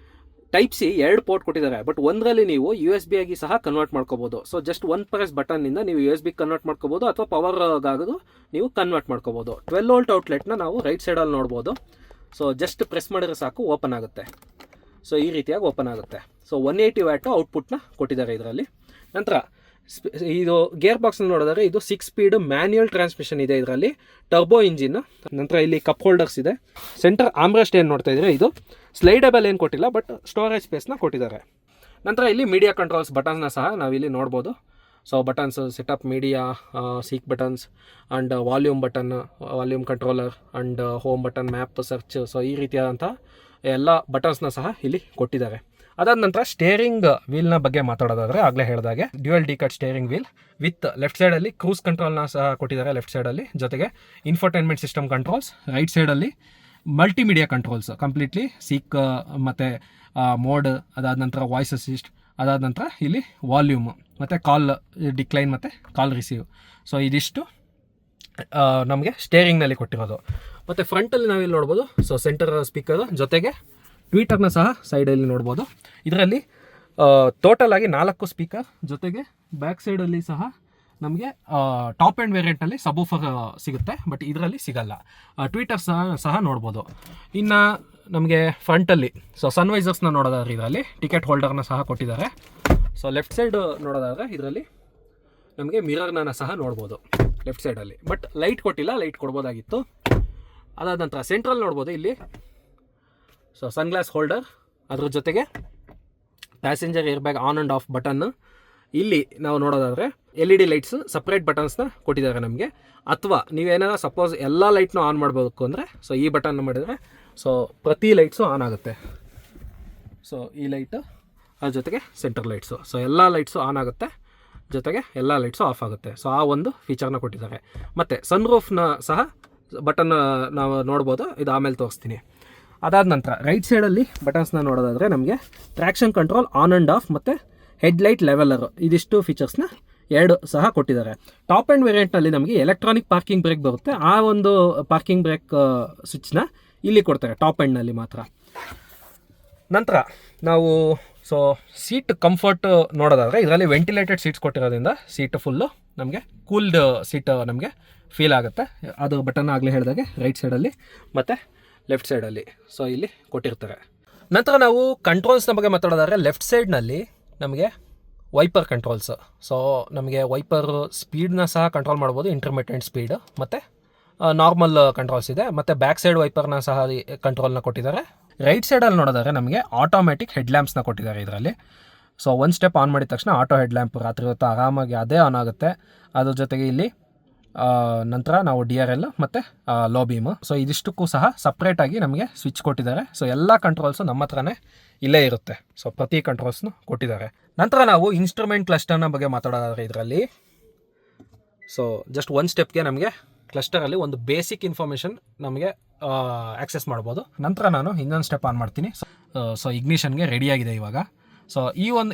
A: ಟೈಪ್ ಸಿ 2 ಪೋರ್ಟ್ ಕೊಟ್ಟಿದ್ದಾರೆ. ಬಟ್ ಒಂದರಲ್ಲಿ ನೀವು USB ಆಗಿ ಸಹ ಕನ್ವರ್ಟ್ ಮಾಡ್ಕೋಬೋದು. ಸೊ ಜಸ್ಟ್ 1 ಪ್ರೆಸ್ ಬಟನ್ನಿಂದ ನೀವು USB ಕನ್ವರ್ಟ್ ಮಾಡ್ಕೋಬೋದು, ಅಥವಾ ಪವರ್ಗಾಗೋದು ನೀವು ಕನ್ವರ್ಟ್ ಮಾಡ್ಕೋಬೋದು. 12 ವೋಲ್ಟ್ ಔಟ್ಲೆಟ್ನ ನಾವು ರೈಟ್ ಸೈಡಲ್ಲಿ ನೋಡ್ಬೋದು. ಸೊ ಜಸ್ಟ್ ಪ್ರೆಸ್ ಮಾಡಿದ್ರೆ ಸಾಕು, ಓಪನ್ ಆಗುತ್ತೆ. ಸೊ ಈ ರೀತಿಯಾಗಿ ಓಪನ್ ಆಗುತ್ತೆ. ಸೊ 180 ವ್ಯಾಟ್ ಔಟ್ಪುಟ್ನ ಕೊಟ್ಟಿದ್ದಾರೆ ಇದರಲ್ಲಿ. ನಂತರ ಇದು ಗೇರ್ ಬಾಕ್ಸ್ನ ನೋಡಿದ್ರೆ ಇದು 6 ಸ್ಪೀಡ್ ಮ್ಯಾನ್ಯುಯಲ್ ಟ್ರಾನ್ಸ್ಮಿಷನ್ ಇದೆ ಇದರಲ್ಲಿ, ಟರ್ಬೋ ಇಂಜಿನ್. ನಂತರ ಇಲ್ಲಿ ಕಪ್ ಹೋಲ್ಡರ್ಸ್ ಇದೆ. ಸೆಂಟರ್ ಆಮ್ರೆಸ್ಟ್ ಏನು ನೋಡ್ತಾ ಇದ್ರೆ ಇದು ಸ್ಲೈಡಬಲ್ ಏನು ಕೊಟ್ಟಿಲ್ಲ, ಬಟ್ ಸ್ಟೋರೇಜ್ ಸ್ಪೇಸ್ನ ಕೊಟ್ಟಿದ್ದಾರೆ. ನಂತರ ಇಲ್ಲಿ ಮೀಡಿಯಾ ಕಂಟ್ರೋಲ್ಸ್ ಬಟನ್ಸ್ನ ಸಹ ನಾವಿಲ್ಲಿ ನೋಡ್ಬೋದು. So buttons setup media, seek buttons and volume button, volume controller and home button, map, search. So ಈ ರೀತಿಯಾದಂಥ ಎಲ್ಲ ಬಟನ್ಸ್ನ ಸಹ ಇಲ್ಲಿ ಕೊಟ್ಟಿದ್ದಾರೆ. ಅದಾದ ನಂತರ ಸ್ಟೇರಿಂಗ್ ವೀಲ್ನ ಬಗ್ಗೆ ಮಾತಾಡೋದಾದರೆ, ಆಗಲೇ ಹೇಳಿದಾಗೆ dual D cut steering wheel with left ಸೈಡಲ್ಲಿ ಕ್ರೂಸ್ ಕಂಟ್ರೋಲ್ನ ಸಹ ಕೊಟ್ಟಿದ್ದಾರೆ ಲೆಫ್ಟ್ ಸೈಡಲ್ಲಿ. ಜೊತೆಗೆ ಇನ್ಫೋಟೈನ್ಮೆಂಟ್ ಸಿಸ್ಟಮ್ ಕಂಟ್ರೋಲ್ಸ್, ರೈಟ್ ಸೈಡಲ್ಲಿ ಮಲ್ಟಿಮೀಡಿಯಾ ಕಂಟ್ರೋಲ್ಸ್ ಕಂಪ್ಲೀಟ್ಲಿ, ಸೀಕ್ ಮತ್ತು ಮೋಡ್, ಅದಾದ ನಂತರ ವಾಯ್ಸ್ ಅಸಿಸ್ಟ್, ಅದಾದ ನಂತರ ಇಲ್ಲಿ ವಾಲ್ಯೂಮ್ ಮತ್ತು ಕಾಲ್ ಡಿಕ್ಲೈನ್ ಮತ್ತು ಕಾಲ್ ರಿಸೀವ್. ಸೊ ಇದಿಷ್ಟು ನಮಗೆ ಸ್ಟೇರಿಂಗ್ನಲ್ಲಿ ಕೊಟ್ಟಿರೋದು. ಮತ್ತು ಫ್ರಂಟಲ್ಲಿ ನಾವಿಲ್ಲಿ ನೋಡ್ಬೋದು, ಸೊ ಸೆಂಟರ್ ಸ್ಪೀಕರ್ ಜೊತೆಗೆ ಟ್ವೀಟರ್ನ ಸಹ ಸೈಡಲ್ಲಿ ನೋಡ್ಬೋದು. ಇದರಲ್ಲಿ ಟೋಟಲ್ ಆಗಿ 4 ಸ್ಪೀಕರ್, ಜೊತೆಗೆ ಬ್ಯಾಕ್ ಸೈಡಲ್ಲಿ ಸಹ ನಮಗೆ ಟಾಪ್ ಆ್ಯಂಡ್ ವೇರಿಯಂಟಲ್ಲಿ ಸಬೂಫರ್ ಸಿಗುತ್ತೆ, ಬಟ್ ಇದರಲ್ಲಿ ಸಿಗಲ್ಲ. ಟ್ವೀಟರ್ ಸಹ ನೋಡ್ಬೋದು. ಇನ್ನು ನಮಗೆ ಫ್ರಂಟಲ್ಲಿ ಸೊ ಸನ್ವೈಸರ್ಸ್ನ ನೋಡೋದಾದ್ರೆ ಇದರಲ್ಲಿ ಟಿಕೆಟ್ ಹೋಲ್ಡರ್ನ ಸಹ ಕೊಟ್ಟಿದ್ದಾರೆ. ಸೊ ಲೆಫ್ಟ್ ಸೈಡ್ ನೋಡೋದಾದರೆ ಇದರಲ್ಲಿ ನಮಗೆ ಮಿರರ್ನ ಸಹ ನೋಡ್ಬೋದು ಲೆಫ್ಟ್ ಸೈಡಲ್ಲಿ, ಬಟ್ ಲೈಟ್ ಕೊಟ್ಟಿಲ್ಲ, ಲೈಟ್ ಕೊಡ್ಬೋದಾಗಿತ್ತು. ಅದಾದ ನಂತರ ಸೆಂಟ್ರಲ್ಲಿ ನೋಡ್ಬೋದು ಇಲ್ಲಿ ಸೊ ಸನ್ಗ್ಲಾಸ್ ಹೋಲ್ಡರ್, ಅದ್ರ ಜೊತೆಗೆ passenger air bag on and of button. ಇಲ್ಲಿ ನಾವು ನೋಡೋದಾದರೆ LED ಲೈಟ್ಸು ಸಪ್ರೇಟ್ ಬಟನ್ಸ್ನ ಕೊಟ್ಟಿದ್ದಾರೆ ನಮಗೆ. ಅಥವಾ ನೀವೇನಾರ ಸಪೋಸ್ ಎಲ್ಲ ಲೈಟ್ನೂ ಆನ್ ಮಾಡಬೇಕು ಅಂದರೆ ಸೊ ಈ ಬಟನ್ ಮಾಡಿದರೆ ಸೊ ಪ್ರತಿ ಲೈಟ್ಸು ಆನ್ ಆಗುತ್ತೆ. ಸೊ ಈ ಲೈಟು, ಅದ್ರ ಜೊತೆಗೆ ಸೆಂಟರ್ ಲೈಟ್ಸು, ಸೊ ಎಲ್ಲ ಲೈಟ್ಸು ಆನ್ ಆಗುತ್ತೆ, ಜೊತೆಗೆ ಎಲ್ಲ ಲೈಟ್ಸು ಆಫ್ ಆಗುತ್ತೆ. ಸೊ ಆ ಒಂದು ಫೀಚರ್ನ ಕೊಟ್ಟಿದ್ದಾರೆ. ಮತ್ತು ಸನ್ರೂಫ್ನ ಸಹ ಬಟನ್ ನಾವು ನೋಡ್ಬೋದು, ಇದು ಆಮೇಲೆ ತೋರಿಸ್ತೀನಿ. ಅದಾದ ನಂತರ ರೈಟ್ ಸೈಡಲ್ಲಿ ಬಟನ್ಸ್ನ ನೋಡೋದಾದರೆ ನಮಗೆ traction control on and of ಮತ್ತು ಹೆಡ್ಲೈಟ್ ಲೆವೆಲರ್, ಇದಿಷ್ಟು ಫೀಚರ್ಸ್ನ 2 ಸಹ ಕೊಟ್ಟಿದ್ದಾರೆ. ಟಾಪ್ ಆ್ಯಂಡ್ ವೇರಿಯಂಟ್ನಲ್ಲಿ ನಮಗೆ ಎಲೆಕ್ಟ್ರಾನಿಕ್ ಪಾರ್ಕಿಂಗ್ ಬ್ರೇಕ್ ಬರುತ್ತೆ. ಆ ಒಂದು ಪಾರ್ಕಿಂಗ್ ಬ್ರೇಕ್ ಸ್ವಿಚ್ನ ಇಲ್ಲಿ ಕೊಡ್ತಾರೆ ಟಾಪ್ ಎಂಡ್ನಲ್ಲಿ ಮಾತ್ರ. ನಂತರ ನಾವು ಸೊ ಸೀಟ್ ಕಂಫರ್ಟ್ ನೋಡೋದಾದರೆ ಇದರಲ್ಲಿ ವೆಂಟಿಲೇಟೆಡ್ ಸೀಟ್ಸ್ ಕೊಟ್ಟಿರೋದ್ರಿಂದ ಸೀಟ್ ಫುಲ್ಲು ನಮಗೆ ಕೂಲ್ಡ್ ಸೀಟ್ ನಮಗೆ ಫೀಲ್ ಆಗುತ್ತೆ. ಅದು ಬಟನ್ ಆಗಲೇ ಹೇಳಿದಾಗೆ ರೈಟ್ ಸೈಡಲ್ಲಿ ಮತ್ತು ಲೆಫ್ಟ್ ಸೈಡಲ್ಲಿ ಸೊ ಇಲ್ಲಿ ಕೊಟ್ಟಿರ್ತಾರೆ. ನಂತರ ನಾವು ಕಂಟ್ರೋಲ್ಸ್ನ ಬಗ್ಗೆ ಮಾತಾಡೋದಾದರೆ ಲೆಫ್ಟ್ ಸೈಡ್ನಲ್ಲಿ ನಮಗೆ ವೈಪರ್ ಕಂಟ್ರೋಲ್ಸ್. ಸೊ ನಮಗೆ ವೈಪರ್ ಸ್ಪೀಡ್ನ ಸಹ ಕಂಟ್ರೋಲ್ ಮಾಡ್ಬೋದು, ಇಂಟರ್ಮಿಟೆಂಟ್ ಸ್ಪೀಡ್ ಮತ್ತು ನಾರ್ಮಲ್ ಕಂಟ್ರೋಲ್ಸ್ ಇದೆ. ಮತ್ತು ಬ್ಯಾಕ್ ಸೈಡ್ ವೈಪರ್ನ ಸಹ ಕಂಟ್ರೋಲ್ನ ಕೊಟ್ಟಿದ್ದಾರೆ. ರೈಟ್ ಸೈಡಲ್ಲಿ ನೋಡೋದಾದ್ರೆ ನಮಗೆ ಆಟೋಮೆಟಿಕ್ ಹೆಡ್ ಲ್ಯಾಂಪ್ಸ್ನ ಕೊಟ್ಟಿದ್ದಾರೆ ಇದರಲ್ಲಿ. ಸೊ ಒಂದು ಸ್ಟೆಪ್ ಆನ್ ಮಾಡಿದ ತಕ್ಷಣ ಆಟೋ ಹೆಡ್ ಲ್ಯಾಂಪ್ ರಾತ್ರಿ ಹೊತ್ತು ಆರಾಮಾಗಿ ಅದೇ ಆನ್ ಆಗುತ್ತೆ. ಅದ್ರ ಜೊತೆಗೆ ಇಲ್ಲಿ ನಂತರ ನಾವು DRL ಮತ್ತು ಲೋ ಬೀಮು. ಸೊ ಇದಿಷ್ಟಕ್ಕೂ ಸಹ ಸಪ್ರೇಟಾಗಿ ನಮಗೆ ಸ್ವಿಚ್ ಕೊಟ್ಟಿದ್ದಾರೆ. ಸೊ ಎಲ್ಲ ಕಂಟ್ರೋಲ್ಸು ನಮ್ಮ ಹತ್ರನೇ ಇಲ್ಲೇ ಇರುತ್ತೆ. ಸೊ ಪ್ರತಿ ಕಂಟ್ರೋಲ್ಸ್ನು ಕೊಟ್ಟಿದ್ದಾರೆ. ನಂತರ ನಾವು ಇನ್ಸ್ಟ್ರೂಮೆಂಟ್ ಕ್ಲಸ್ಟರ್ನ ಬಗ್ಗೆ ಮಾತಾಡೋದಾದ್ರೆ ಇದರಲ್ಲಿ ಸೊ ಜಸ್ಟ್ ಒಂದು ಸ್ಟೆಪ್ಗೆ ನಮಗೆ ಕ್ಲಸ್ಟರಲ್ಲಿ ಒಂದು ಬೇಸಿಕ್ ಇನ್ಫಾರ್ಮೇಷನ್ ನಮಗೆ ಆಕ್ಸೆಸ್ ಮಾಡ್ಬೋದು. ನಂತರ ನಾನು ಇನ್ನೊಂದು ಸ್ಟೆಪ್ ಆನ್ ಮಾಡ್ತೀನಿ. ಸೊ ಇಗ್ನಿಷನ್ಗೆ ರೆಡಿಯಾಗಿದೆ ಇವಾಗ. ಸೊ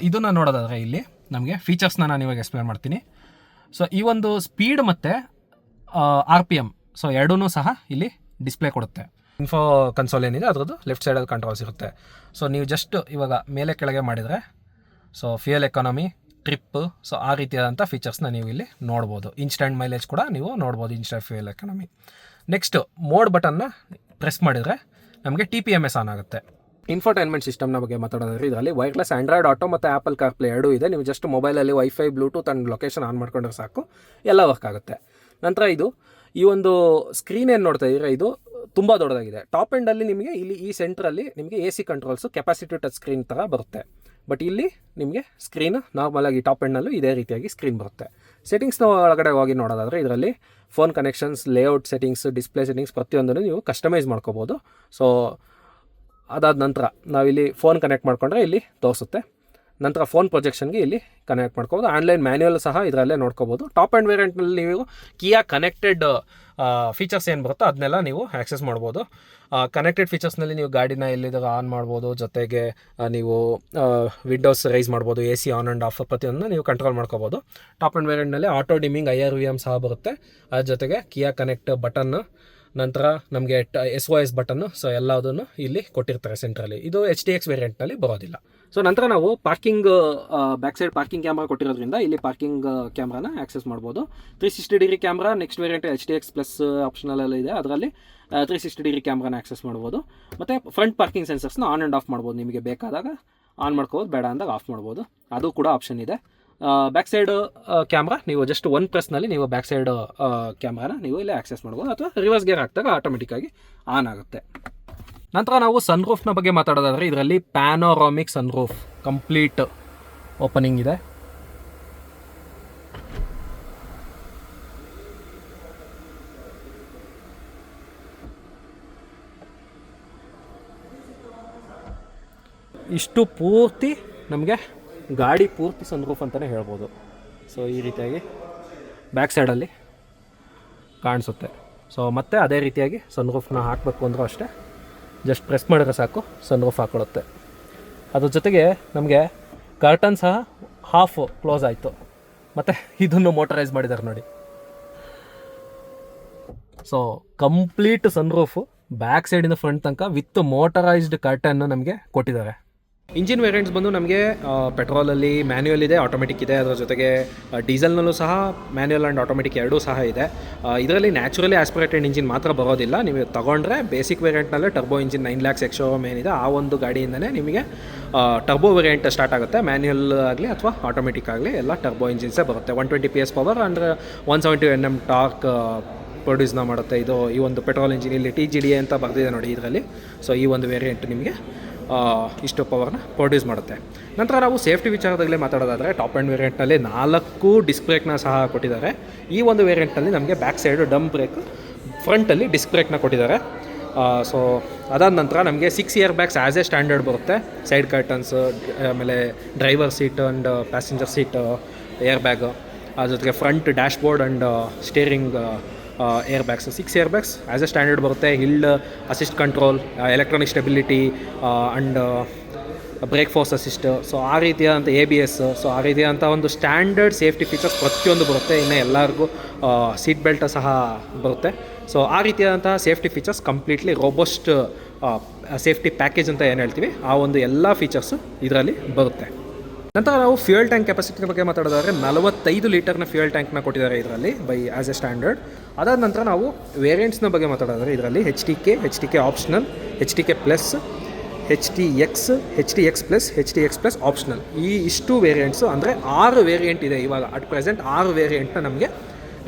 A: ಇದನ್ನು ನೋಡೋದಾದರೆ ಇಲ್ಲಿ ನಮಗೆ ಫೀಚರ್ಸ್ನ ನಾನು ಇವಾಗ ಎಕ್ಸ್ಪ್ಲೇನ್ ಮಾಡ್ತೀನಿ. ಸೊ ಈ ಒಂದು ಸ್ಪೀಡ್ ಮತ್ತು RPM ಸೊ ಎರಡೂ ಸಹ ಇಲ್ಲಿ ಡಿಸ್ಪ್ಲೇ ಕೊಡುತ್ತೆ. ಇನ್ಫೋ ಕನ್ಸೋಲ್ ಏನಿದೆ ಅದರದ್ದು ಲೆಫ್ಟ್ ಸೈಡಲ್ಲಿ ಕಂಟ್ರೋಲ್ಸ್ ಇರುತ್ತೆ. ಸೊ ನೀವು ಜಸ್ಟ್ ಇವಾಗ ಮೇಲೆ ಕೆಳಗೆ ಮಾಡಿದರೆ so fuel economy, trip, so ಆ ರೀತಿಯಾದಂಥ ಫೀಚರ್ಸ್ನ ನೀವು ಇಲ್ಲಿ ನೋಡ್ಬೋದು. ಇನ್ಸ್ಟೆಂಟ್ ಮೈಲೇಜ್ ಕೂಡ ನೀವು ನೋಡ್ಬೋದು, instant fuel economy. Next mode ಬಟನ್ನ ಪ್ರೆಸ್ ಮಾಡಿದರೆ ನಮಗೆ TPMS ಆನ್ ಆಗುತ್ತೆ. ಇನ್ಫೋಟೈನ್ಮೆಂಟ್ ಸಿಸ್ಟಮ್ನ ಬಗ್ಗೆ ಮಾತಾಡೋದಾದ್ರೆ ಇದರಲ್ಲಿ ವೈರ್ಲೆಸ್ ಆಂಡ್ರಾಯ್ಡ್ ಆಟೋ ಮತ್ತು ಆ್ಯಪಲ್ ಕಾರ್ಪ್ಲೇ ಎರಡೂ ಇದೆ. ನೀವು ಜಸ್ಟ್ ಮೊಬೈಲಲ್ಲಿ wifi, Bluetooth and location on ಮಾಡ್ಕೊಂಡ್ರೆ ಸಾಕು, ಎಲ್ಲ ವರ್ಕ್ ಆಗುತ್ತೆ. ನಂತರ ಈ ಒಂದು ಸ್ಕ್ರೀನ್ ಏನು ನೋಡ್ತಾ ಇದ್ದೀರಾ ಇದು ತುಂಬ ದೊಡ್ಡದಾಗಿದೆ. ಟಾಪ್ ಎಂಡಲ್ಲಿ ನಿಮಗೆ ಇಲ್ಲಿ ಈ ಸೆಂಟ್ರಲ್ಲಿ ನಿಮಗೆ AC controls capacitive touch screen ಥರ ಬರುತ್ತೆ. ಬಟ್ ಇಲ್ಲಿ ನಿಮಗೆ ಸ್ಕ್ರೀನ್ ನಾರ್ಮಲಾಗಿ ಟಾಪ್ ಎಂಡಲ್ಲೂ ಇದೇ ರೀತಿಯಾಗಿ ಸ್ಕ್ರೀನ್ ಬರುತ್ತೆ. ಸೆಟ್ಟಿಂಗ್ಸ್ನ ಒಳಗಡೆ ಹೋಗಿ ನೋಡೋದಾದರೆ ಇದರಲ್ಲಿ phone connections, layout settings, display settings ಪ್ರತಿಯೊಂದನ್ನು ನೀವು ಕಸ್ಟಮೈಸ್ ಮಾಡ್ಕೋಬೋದು. ಸೊ ಅದಾದ ನಂತರ ನಾವಿಲ್ಲಿ ಫೋನ್ ಕನೆಕ್ಟ್ ಮಾಡಿಕೊಂಡ್ರೆ ಇಲ್ಲಿ ತೋರಿಸುತ್ತೆ. ನಂತರ ಫೋನ್ ಪ್ರೊಜೆಕ್ಷನ್ಗೆ ಇಲ್ಲಿ ಕನೆಕ್ಟ್ ಮಾಡ್ಕೋಬೋದು. ಆನ್ಲೈನ್ ಮ್ಯಾನ್ಯುವಲ್ ಸಹ ಇದರಲ್ಲೇ ನೋಡ್ಕೋಬೋದು. ಟಾಪ್ ಆ್ಯಂಡ್ ವೇರಿಯಂಟ್ನಲ್ಲಿ ನೀವು ಕಿಯಾ ಕನೆಕ್ಟೆಡ್ ಫೀಚರ್ಸ್ ಏನು ಬರುತ್ತೋ ಅದನ್ನೆಲ್ಲ ನೀವು ಆ್ಯಕ್ಸೆಸ್ ಮಾಡ್ಬೋದು. ಕನೆಕ್ಟೆಡ್ ಫೀಚರ್ಸ್ನಲ್ಲಿ ನೀವು ಗಾಡಿನ ಎಲ್ಲಿದ್ದಾಗ ಆನ್ ಮಾಡ್ಬೋದು. ಜೊತೆಗೆ ನೀವು ವಿಂಡೋಸ್ ರೈಸ್ ಮಾಡ್ಬೋದು, AC ಆನ್ ಆ್ಯಂಡ್ ಆಫ್ ಪ್ರತಿಯೊಂದನ್ನು ನೀವು ಕಂಟ್ರೋಲ್ ಮಾಡ್ಕೋಬೋದು. ಟಾಪ್ ಆ್ಯಂಡ್ ವೇರಿಯಂಟ್ನಲ್ಲಿ ಆಟೋ ಡಿಮ್ಮಿಂಗ್, IRVM ಸಹ ಬರುತ್ತೆ. ಅದ್ರ ಜೊತೆಗೆ ಕಿಯಾ ಕನೆಕ್ಟ್ ಬಟನ್ನು, ನಂತರ ನಮಗೆ SOS ಬಟನ್ನು, ಸೊ ಎಲ್ಲದನ್ನು ಇಲ್ಲಿ ಕೊಟ್ಟಿರ್ತಾರೆ ಸೆಂಟ್ರಲ್ಲಿ. ಇದು HDX ವೇರಿಯಂಟ್ನಲ್ಲಿ ಬರೋದಿಲ್ಲ. ಸೊ ನಂತರ ನಾವು parking back side parking camera ಕೊಟ್ಟಿರೋದ್ರಿಂದ ಇಲ್ಲಿ ಪಾರ್ಕಿಂಗ್ ಕ್ಯಾಮ್ರಾನ ಆಕ್ಸೆಸ್ ಮಾಡ್ಬೋದು. 360 degree camera next variant HDX plus optional ಇದೆ. ಅದರಲ್ಲಿ 360 ಡಿಗ್ರಿ ಕ್ಯಾಮ್ರಾನ ಆಕ್ಸೆಸ್ ಮಾಡ್ಬೋದು. ಮತ್ತು ಫ್ರಂಟ್ ಪಾರ್ಕಿಂಗ್ ಸೆನ್ಸರ್ಸ್ನ ಆನ್ ಆ್ಯಂಡ್ ಆಫ್ ಮಾಡ್ಬೋದು. ನಿಮಗೆ ಬೇಕಾದಾಗ ಆನ್ ಮಾಡ್ಕೋಬೋದು, ಬೇಡ ಅಂದಾಗ ಆಫ್ ಮಾಡ್ಬೋದು. ಅದು ಕೂಡ ಆಪ್ಷನ್ ಇದೆ. ಬ್ಯಾಕ್ ಸೈಡ್ ಕ್ಯಾಮ್ರಾ ನೀವು ಜಸ್ಟ್ ಒನ್ ಪ್ರೆಸ್ನಲ್ಲಿ ನೀವು ಬ್ಯಾಕ್ ಸೈಡ್ ಕ್ಯಾಮ್ರಾನ ನೀವು ಇಲ್ಲಿ ಆಕ್ಸೆಸ್ ಮಾಡ್ಬೋದು, ಅಥವಾ ರಿವರ್ಸ್ ಗೇರ್ ಹಾಕಿದಾಗ ಆಟೋಮೆಟಿಕ್ಕಾಗಿ ಆನ್ ಆಗುತ್ತೆ. ನಂತರ ನಾವು ಸನ್ರೂಫ್ನ ಬಗ್ಗೆ ಮಾತಾಡೋದಾದರೆ ಇದರಲ್ಲಿ ಪ್ಯಾನೋರಾಮಿಕ್ ಸನ್ರೂಫ್ ಕಂಪ್ಲೀಟ್ ಓಪನಿಂಗ್ ಇದೆ. ಇಷ್ಟು ಪೂರ್ತಿ ನಮಗೆ ಗಾಡಿ ಪೂರ್ತಿ ಸನ್ರೂಫ್ ಅಂತಲೇ ಹೇಳ್ಬೋದು. ಸೊ ಈ ರೀತಿಯಾಗಿ ಬ್ಯಾಕ್ ಸೈಡಲ್ಲಿ ಕಾಣಿಸುತ್ತೆ. ಸೊ ಮತ್ತೆ ಅದೇ ರೀತಿಯಾಗಿ ಸನ್ರೂಫ್ನ ಹಾಕಬೇಕು ಅಂದರೂ ಅಷ್ಟೇ, ಜಸ್ಟ್ ಪ್ರೆಸ್ ಮಾಡಿದ್ರೆ ಸಾಕು ಸನ್ರೂಫ್ ಹಾಕೊಳ್ಳುತ್ತೆ. ಅದ್ರ ಜೊತೆಗೆ ನಮಗೆ ಕರ್ಟನ್ ಸಹ ಹಾಫ್ ಕ್ಲೋಸ್ ಆಯಿತು. ಮತ್ತು ಇದನ್ನು ಮೋಟರೈಸ್ ಮಾಡಿದ್ದಾರೆ ನೋಡಿ. ಸೊ ಕಂಪ್ಲೀಟ್ ಸನ್ರೂಫು ಬ್ಯಾಕ್ ಸೈಡಿಂದ ಫ್ರಂಟ್ ತನಕ ವಿತ್ ಮೋಟರೈಸ್ಡ್ ಕರ್ಟನ್ನು ನಮಗೆ ಕೊಟ್ಟಿದ್ದಾರೆ. ಇಂಜಿನ್ ವೇರಿಯಂಟ್ಸ್ ಬಂದು ನಮಗೆ ಪೆಟ್ರೋಲಲ್ಲಿ ಮ್ಯಾನ್ಯುವಲ್ ಇದೆ, ಆಟೋಮೆಟಿಕ್ ಇದೆ. ಅದರ ಜೊತೆಗೆ ಡೀಸೆಲ್ನಲ್ಲೂ ಸಹ ಮ್ಯಾನ್ಯುವಲ್ ಆ್ಯಂಡ್ ಆಟೋಮೆಟಿಕ್ ಎರಡೂ ಸಹ ಇದೆ. ಇದರಲ್ಲಿ ನ್ಯಾಚುರಲಿ ಆಸ್ಪಿರೇಟೆಡ್ ಇಂಜಿನ್ ಮಾತ್ರ ಬರೋದಿಲ್ಲ. ನೀವು ತೊಗೊಂಡ್ರೆ ಬೇಸಿಕ್ ವೇರಿಯಂಟ್ನಲ್ಲೇ ಟರ್ಬೋ ಇಂಜಿನ್ 9 lakhs ಎಕ್ಸ್-ಶೋರೂಮ್ ಏನಿದೆ ಆ ಒಂದು ಗಾಡಿಯಿಂದನೇ ನಿಮಗೆ ಟರ್ಬೋ ವೇರಿಯಂಟ್ ಸ್ಟಾರ್ಟ್ ಆಗುತ್ತೆ. ಮ್ಯಾನ್ಯುವಲ್ ಆಗಲಿ ಅಥವಾ ಆಟೋಮೆಟಿಕ್ ಆಗಲಿ ಎಲ್ಲ ಟರ್ಬೋ ಇಂಜಿನ್ಸೇ ಬರುತ್ತೆ. 120 PS ಪವರ್ ಅಂದರೆ 170 Nm ಟಾರ್ಕ್ ಪ್ರೊಡ್ಯೂಸ್ನ ಮಾಡುತ್ತೆ. ಈ ಒಂದು ಪೆಟ್ರೋಲ್ ಇಂಜಿನ್ ಇಲ್ಲಿ TGDA ಅಂತ ಬರೆದಿದೆ ನೋಡಿ ಇದರಲ್ಲಿ. ಸೊ ಈ ಒಂದು ವೇರಿಯಂಟ್ ನಿಮಗೆ ಇಷ್ಟು ಪವರ್ನ ಪ್ರೊಡ್ಯೂಸ್ ಮಾಡುತ್ತೆ. ನಂತರ ನಾವು ಸೇಫ್ಟಿ ವಿಚಾರದಲ್ಲಿ ಮಾತಾಡೋದಾದರೆ ಟಾಪ್ ಆ್ಯಂಡ್ ವೇರಿಯಂಟ್ನಲ್ಲಿ 4 ಡಿಸ್ಕ್ ಬ್ರೇಕ್ನ ಸಹ ಕೊಟ್ಟಿದ್ದಾರೆ. ಈ ಒಂದು ವೇರಿಯಂಟ್ನಲ್ಲಿ ನಮಗೆ ಬ್ಯಾಕ್ ಸೈಡು ಡಮ್ ಬ್ರೇಕ್, ಫ್ರಂಟಲ್ಲಿ ಡಿಸ್ಕ್ ಬ್ರೇಕ್ನ ಕೊಟ್ಟಿದ್ದಾರೆ. ಸೊ ಅದಾದ ನಂತರ ನಮಗೆ 6 air bags as a standard ಬರುತ್ತೆ. ಸೈಡ್ ಕರ್ಟನ್ಸ್, ಆಮೇಲೆ driver seat and passenger seat air bag, ಅದ್ರ ಜೊತೆಗೆ front dash board and steering air bags 6 air bags as a standard ಬರುತ್ತೆ. Hill assist control, electronic stability and brake force assist, so ಆ ರೀತಿಯಾದಂಥ ABS, so ಆ ರೀತಿಯಾದಂಥ ಒಂದು standard safety features ಪ್ರತಿಯೊಂದು ಬರುತ್ತೆ. ಇನ್ನು ಎಲ್ಲರಿಗೂ ಸೀಟ್ ಬೆಲ್ಟ್ ಸಹ ಬರುತ್ತೆ. ಸೊ ಆ ರೀತಿಯಾದಂಥ safety features completely robust safety package ಅಂತ ಏನು ಹೇಳ್ತೀವಿ ಆ ಒಂದು ಎಲ್ಲ ಫೀಚರ್ಸು ಇದರಲ್ಲಿ ಬರುತ್ತೆ. ನಂತರ ನಾವು ಫ್ಯೂಯಲ್ ಟ್ಯಾಂಕ್ ಕೆಪಾಸಿಟಿ ಬಗ್ಗೆ ಮಾತಾಡೋದಾದರೆ 45 ಲೀಟರ್ನ ಫ್ಯೂಯಲ್ ಟ್ಯಾಂಕ್ನ ಕೊಟ್ಟಿದ್ದಾರೆ ಇದರಲ್ಲಿ ಆ್ಯಸ್ ಎ ಸ್ಟ್ಯಾಂಡರ್ಡ್. ಅದಾದ ನಂತರ ನಾವು ವೇರಿಯಂಟ್ಸ್ನ ಬಗ್ಗೆ ಮಾತಾಡೋದಾದರೆ ಇದರಲ್ಲಿ HTK optional, HTK plus, HTX plus, HTX plus optional, ಈ ಇಷ್ಟು ವೇರಿಯಂಟ್ಸು ಅಂದರೆ 6 ವೇರಿಯಂಟ್ ಇದೆ ಇವಾಗ. ಅಟ್ ಪ್ರೆಸೆಂಟ್ 6 ವೇರಿಯಂಟ್ನ ನಮಗೆ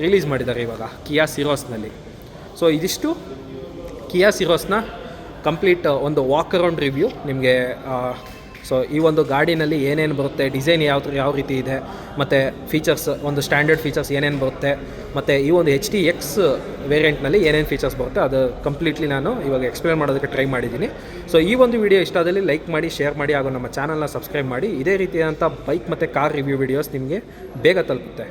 A: ರಿಲೀಸ್ ಮಾಡಿದ್ದಾರೆ ಇವಾಗ ಕಿಯಾ ಸಿರೋಸ್ನಲ್ಲಿ. ಸೊ ಇದಿಷ್ಟು ಕಿಯಾ ಸಿರೋಸ್ನ
B: ಕಂಪ್ಲೀಟ್ ಒಂದು ವಾಕ್ ಅರೌಂಡ್ ರಿವ್ಯೂ ನಿಮಗೆ. ಸೊ ಈ ಒಂದು ಗಾಡಿನಲ್ಲಿ ಏನೇನು ಬರುತ್ತೆ, ಡಿಸೈನ್ ಯಾವ ರೀತಿ ಇದೆ, ಮತ್ತು ಫೀಚರ್ಸ್, ಒಂದು ಸ್ಟ್ಯಾಂಡರ್ಡ್ ಫೀಚರ್ಸ್ ಏನೇನು ಬರುತ್ತೆ, ಮತ್ತು ಈ ಒಂದು HTX ವೇರಿಯಂಟ್ನಲ್ಲಿ ಏನೇನು ಫೀಚರ್ಸ್ ಬರುತ್ತೆ ಅದು ಕಂಪ್ಲೀಟ್ಲಿ ನಾನು ಇವಾಗ ಎಕ್ಸ್ಪ್ಲೇನ್ ಮಾಡೋದಕ್ಕೆ ಟ್ರೈ ಮಾಡಿದ್ದೀನಿ. ಸೊ ಈ ಒಂದು ವಿಡಿಯೋ ಇಷ್ಟ ಆದಲ್ಲಿ ಲೈಕ್ ಮಾಡಿ, ಶೇರ್ ಮಾಡಿ, ಹಾಗೂ ನಮ್ಮ ಚಾನಲ್ನ ಸಬ್ಸ್ಕ್ರೈಬ್ ಮಾಡಿ. ಇದೇ ರೀತಿಯಾದಂಥ ಬೈಕ್ ಮತ್ತು ಕಾರ್ ರಿವ್ಯೂ ವಿಡಿಯೋಸ್ ನಿಮಗೆ ಬೇಗ ತಲುಪುತ್ತೆ.